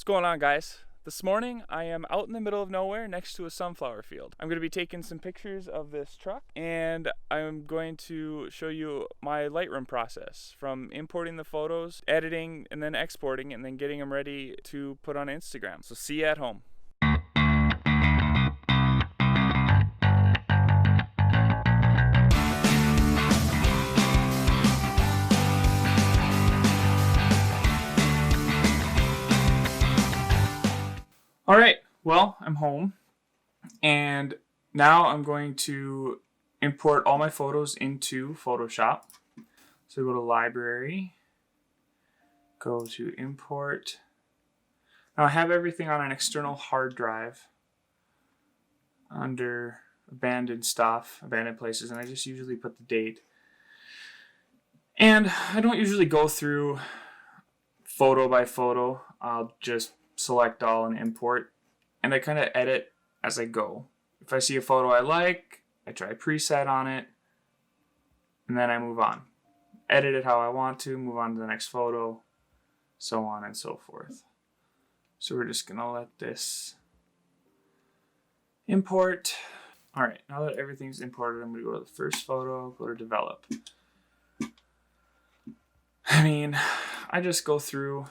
What's going on, guys? This morning I am out in the middle of nowhere next to a sunflower field. I'm going to be taking some pictures of this truck and I'm going to show you my Lightroom process from importing the photos, editing, and then exporting and then getting them ready to put on Instagram. So see you at home. All right, well, I'm home and now I'm going to import all my photos into Photoshop. So go to Library, go to Import. Now I have everything on an external hard drive under abandoned stuff, abandoned places, and I just usually put the date. And I don't usually go through photo by photo. I'll just select all and import, and I kind of edit as I go. If I see a photo I like, I try a preset on it, and then I move on. Edit it how I want to, move on to the next photo, so on and so forth. So we're just gonna let this import. All right, now that everything's imported, I'm gonna go to the first photo, go to develop. I mean, I just go through,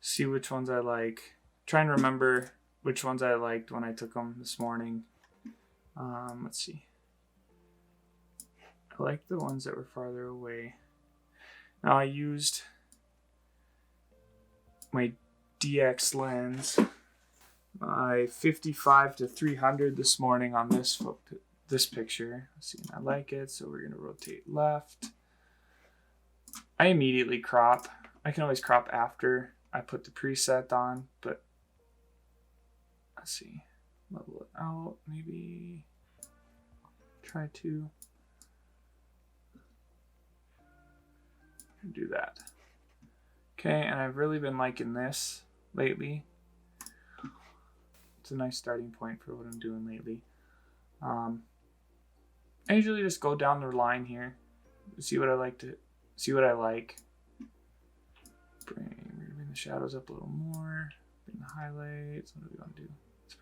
see which ones I like, try and remember which ones I liked when I took them this morning. Let's see. I like the ones that were farther away. Now I used my DX lens, my 55 to 300 this morning on this picture. Let's see, I like it, so we're gonna rotate left. I immediately crop. I can always crop after I put the preset on, but let's see, level it out, maybe try to do that. Okay, and I've really been liking this lately. It's a nice starting point for what I'm doing lately. I usually just go down the line here, see what I like. Bring the shadows up a little more. Bring the highlights. What do we want to do? Let's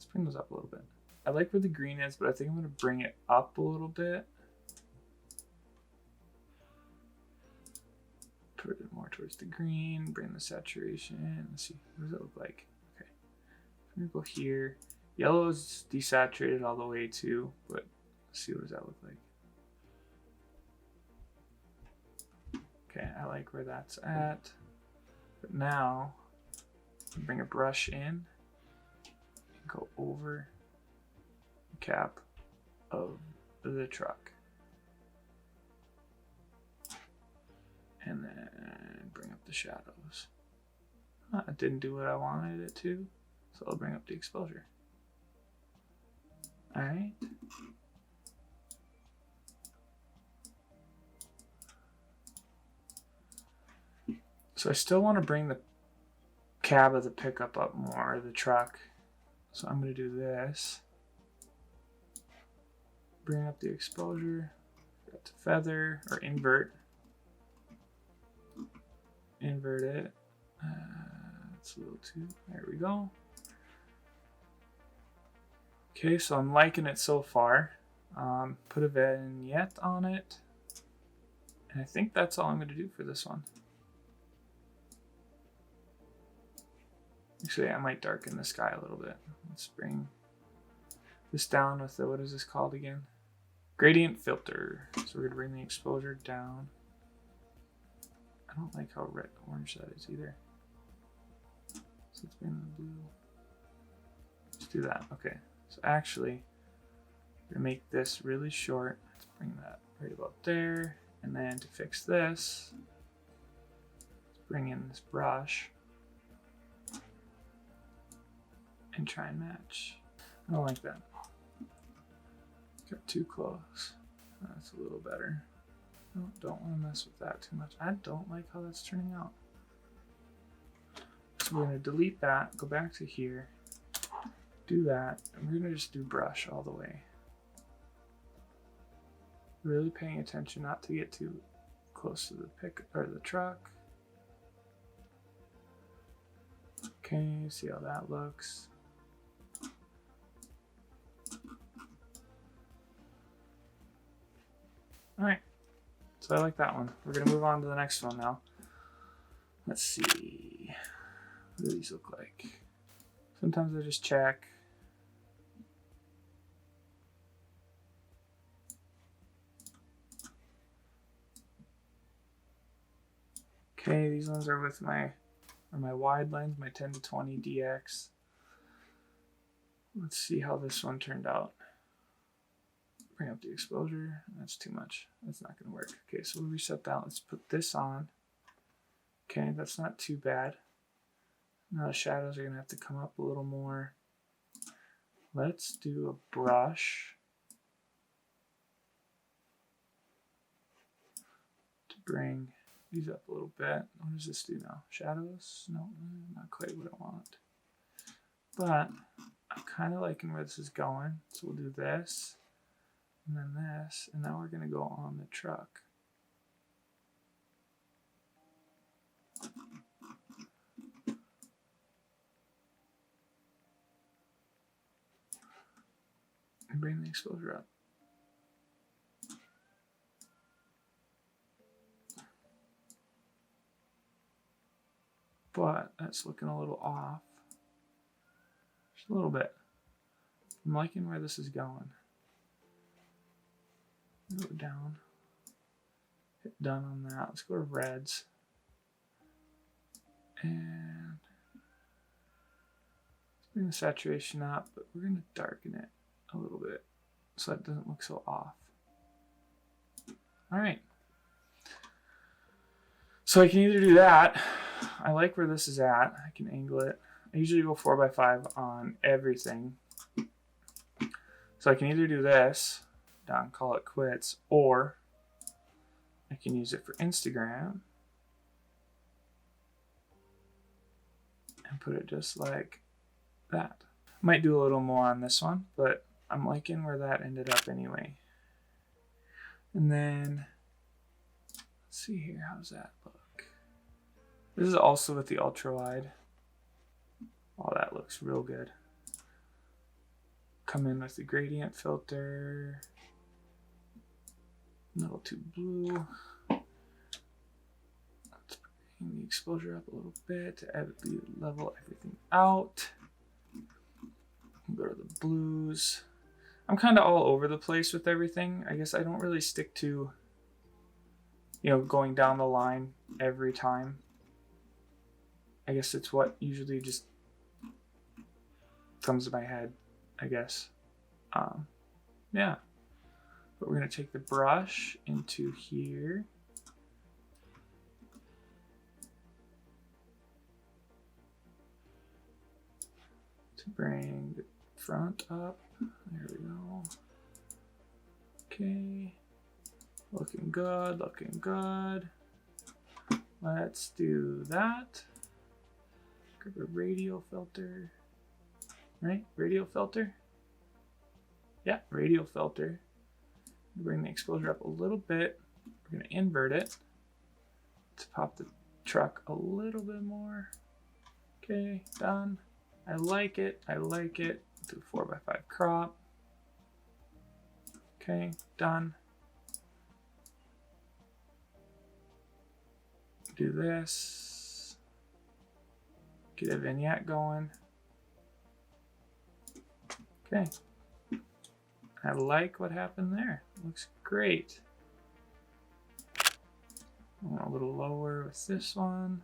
bring those up a little bit. I like where the green is, but I think I'm going to bring it up a little bit. Put it more towards the green. Bring the saturation. Let's see. What does it look like? Okay. I'm going to go here. Yellow is desaturated all the way too, but let's see, what does that look like? Okay, I like where that's at. But now, bring a brush in and go over the cap of the truck. And then bring up the shadows. It didn't do what I wanted it to, so I'll bring up the exposure. All right. So I still want to bring the cab of the pickup up more, the truck. So I'm going to do this. Bring up the exposure. Forgot to feather or invert. Invert it. That's a little too. There we go. Okay, so I'm liking it so far. Put a vignette on it. And I think that's all I'm going to do for this one. Actually, I might darken the sky a little bit. Let's bring this down with the, what is this called again? Gradient filter. So we're going to bring the exposure down. I don't like how orange that is either. So let's bring the blue. Let's do that. Okay. So actually, we're going to make this really short. Let's bring that right about there. And then to fix this, let's bring in this brush and try and match. I don't like that. Got too close. That's a little better. Don't want to mess with that too much. I don't like how that's turning out. So we're going to delete that, go back to here, do that, and we're going to just do brush all the way. Really paying attention not to get too close to the truck. Okay, see how that looks. All right, so I like that one. We're gonna move on to the next one now. Let's see, what do these look like? Sometimes I just check. Okay, these ones are with my wide lens, my 10 to 20 DX. Let's see how this one turned out. Bring up the exposure. That's too much. That's not going to work. Okay, so we'll reset that. Let's put this on. Okay, that's not too bad. Now the shadows are going to have to come up a little more. Let's do a brush to bring these up a little bit. What does this do now? Shadows? No, not quite what I want. But I'm kind of liking where this is going. So we'll do this, and then this, and now we're going to go on the truck. And bring the exposure up. But that's looking a little off. Just a little bit. I'm liking where this is going. Go down. Hit done on that. Let's go to reds. And let's bring the saturation up, but we're going to darken it a little bit so it doesn't look so off. All right. So I can either do that. I like where this is at. I can angle it. I usually go 4x5 on everything. So I can either do this, done, call it quits, or I can use it for Instagram and put it just like that. Might do a little more on this one, but I'm liking where that ended up anyway. And then, let's see here, how's that look? This is also with the ultra wide. Oh, that looks real good. Come in with the gradient filter. A little too blue. Let's bring the exposure up a little bit to level everything out. Go to the blues. I'm kind of all over the place with everything. I guess I don't really stick to, going down the line every time. I guess it's what usually just comes to my head, I guess. Yeah. But we're going to take the brush into here. To bring the front up. There we go. Okay. Looking good, looking good. Let's do that. Grab a radial filter. Right? Radial filter? Yeah, radial filter. Bring the exposure up a little bit. We're going to invert it to pop the truck a little bit more. Okay, done. I like it. I like it. Do 4x5 crop. Okay, done. Do this. Get a vignette going. Okay. I like what happened there. Looks great. I want a little lower with this one.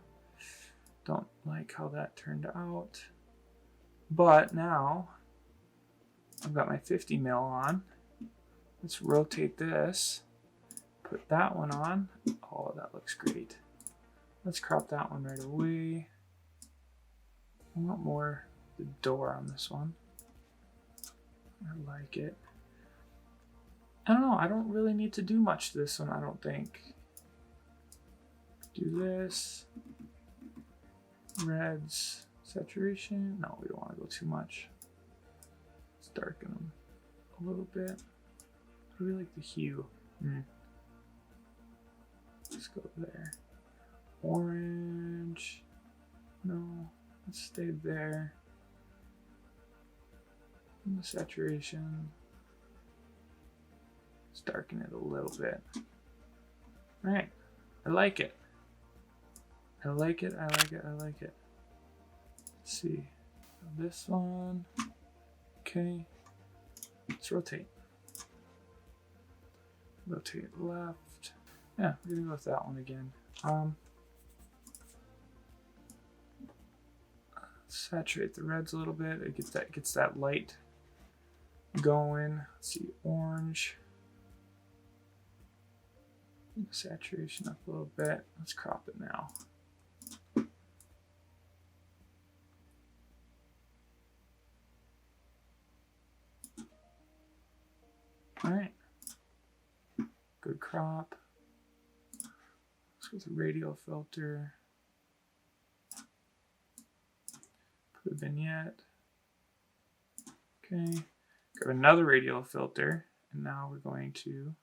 Don't like how that turned out. But now I've got my 50 mil on. Let's rotate this. Put that one on. Oh, that looks great. Let's crop that one right away. I want more the door on this one. I like it. I don't know. I don't really need to do much to this one, I don't think. Do this. Reds. Saturation. No, we don't want to go too much. Let's darken them a little bit. I really like the hue. Let's go there. Orange. No. Let's stay there. And the saturation. Let's darken it a little bit. All right, I like it. I like it, I like it, I like it. Let's see, this one. Okay, let's rotate. Rotate left. Yeah, we're gonna go with that one again. Saturate the reds a little bit. It gets that light going. Let's see, orange. Saturation up a little bit. Let's crop it now. All right, good crop. Let's go with the radial filter. Put a vignette. Okay, grab another radial filter, and now we're going to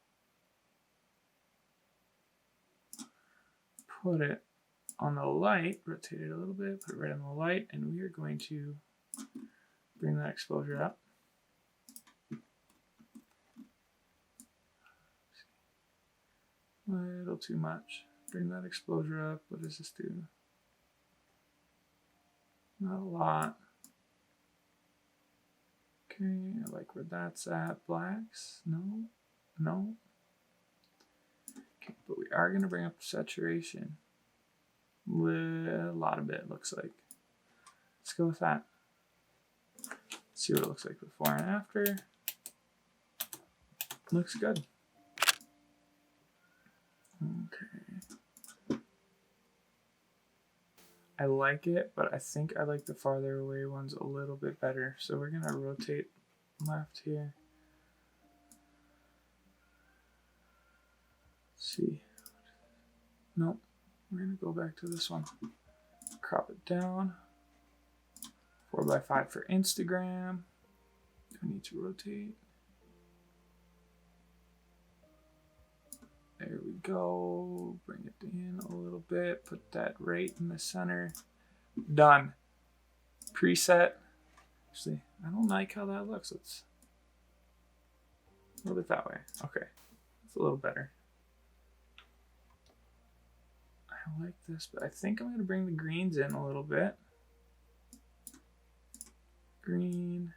put it on the light, rotate it a little bit, put it right on the light, and we are going to bring that exposure up. A little too much. Bring that exposure up. What does this do? Not a lot. Okay, I like where that's at. Blacks? No. No. Okay, but we are going to bring up the saturation. A lot of it, looks like. Let's go with that. See what it looks like before and after. Looks good. Okay. I like it, but I think I like the farther away ones a little bit better. So we're going to rotate left here. Let's see. Nope. We're going to go back to this one. Crop it down. 4x5 for Instagram. I need to rotate. There we go. Bring it in a little bit. Put that right in the center. Done. Preset. Actually, I don't like how that looks. Let's a little bit that way. Okay. It's a little better. I like this, but I think I'm going to bring the greens in a little bit. Green.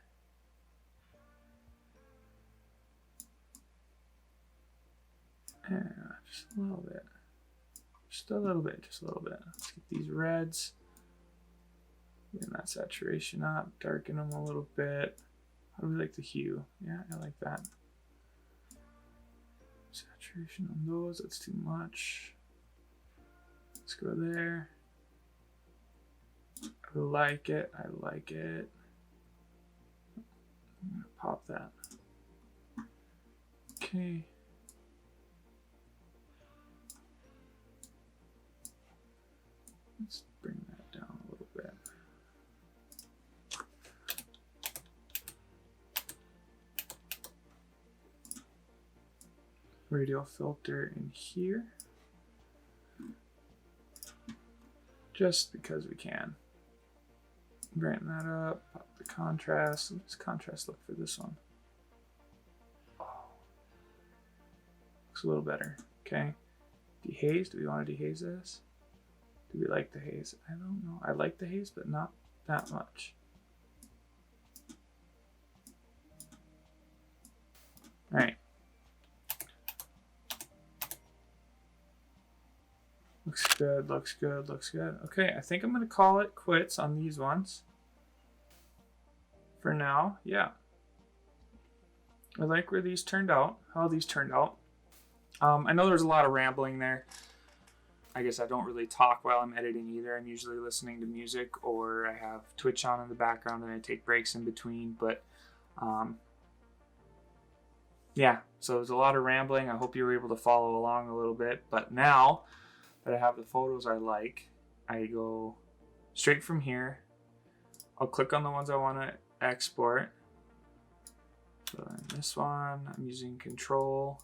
Yeah, just a little bit. Just a little bit, just a little bit. Let's get these reds. Bring that saturation up, darken them a little bit. How do we like the hue? Yeah, I like that. Saturation on those, that's too much. Let's go there. I like it, I like it. I'm gonna pop that. Okay. Let's bring that down a little bit. Radial filter in here. Just because we can. Brighten that up, pop the contrast. What does contrast look for this one? Oh. Looks a little better. Okay. Dehaze, do we want to dehaze this? Do we like the haze? I don't know. I like the haze, but not that much. All right. Looks good, looks good, looks good. Okay, I think I'm going to call it quits on these ones. For now, yeah. I like where these turned out, how these turned out. I know there's a lot of rambling there. I guess I don't really talk while I'm editing either. I'm usually listening to music, or I have Twitch on in the background and I take breaks in between. But yeah, so there's a lot of rambling. I hope you were able to follow along a little bit. But now that I have the photos I like, I go straight from here. I'll click on the ones I want to export. So this one, I'm using Control.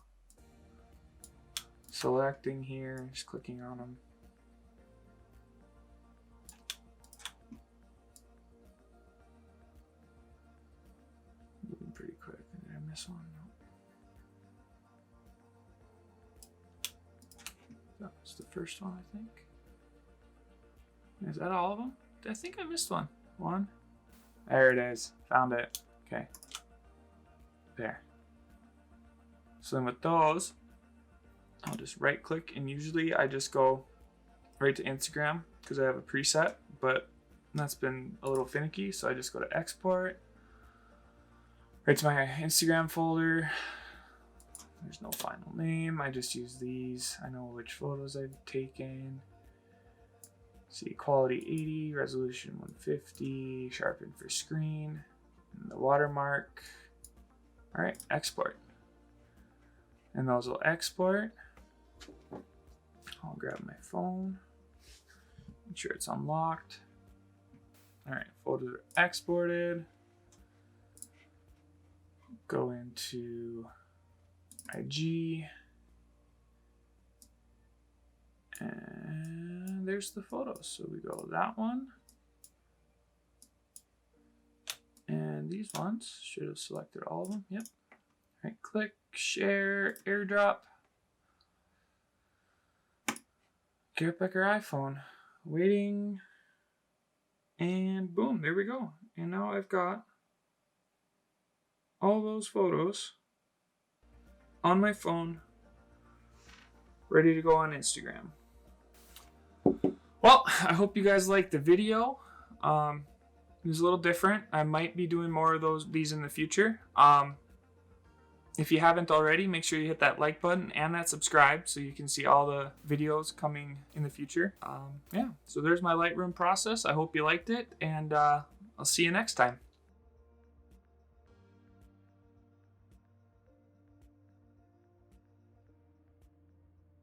Selecting here, just clicking on them. pretty quick. Did I miss one? No. That's the first one, I think. Is that all of them? I think I missed one. One. There it is. Found it. Okay. There. So then with those, I'll just right click, and usually I just go right to Instagram because I have a preset, but that's been a little finicky. So I just go to export, right to my Instagram folder. There's no final name. I just use these. I know which photos I've taken. See, quality 80, resolution 150, sharpen for screen, and the watermark. All right, export. And those will export. I'll grab my phone, make sure it's unlocked. All right, photos are exported. Go into IG. And there's the photos. So we go that one. And these ones should have selected all of them. Yep. Right click, share, airdrop. Garrett Becker iPhone. Waiting. And boom, there we go. And now I've got all those photos on my phone, ready to go on Instagram. Well, I hope you guys liked the video. It was a little different. I might be doing more of these in the future. If you haven't already, make sure you hit that like button and that subscribe so you can see all the videos coming in the future. Yeah, so there's my Lightroom process. I hope you liked it, and I'll see you next time.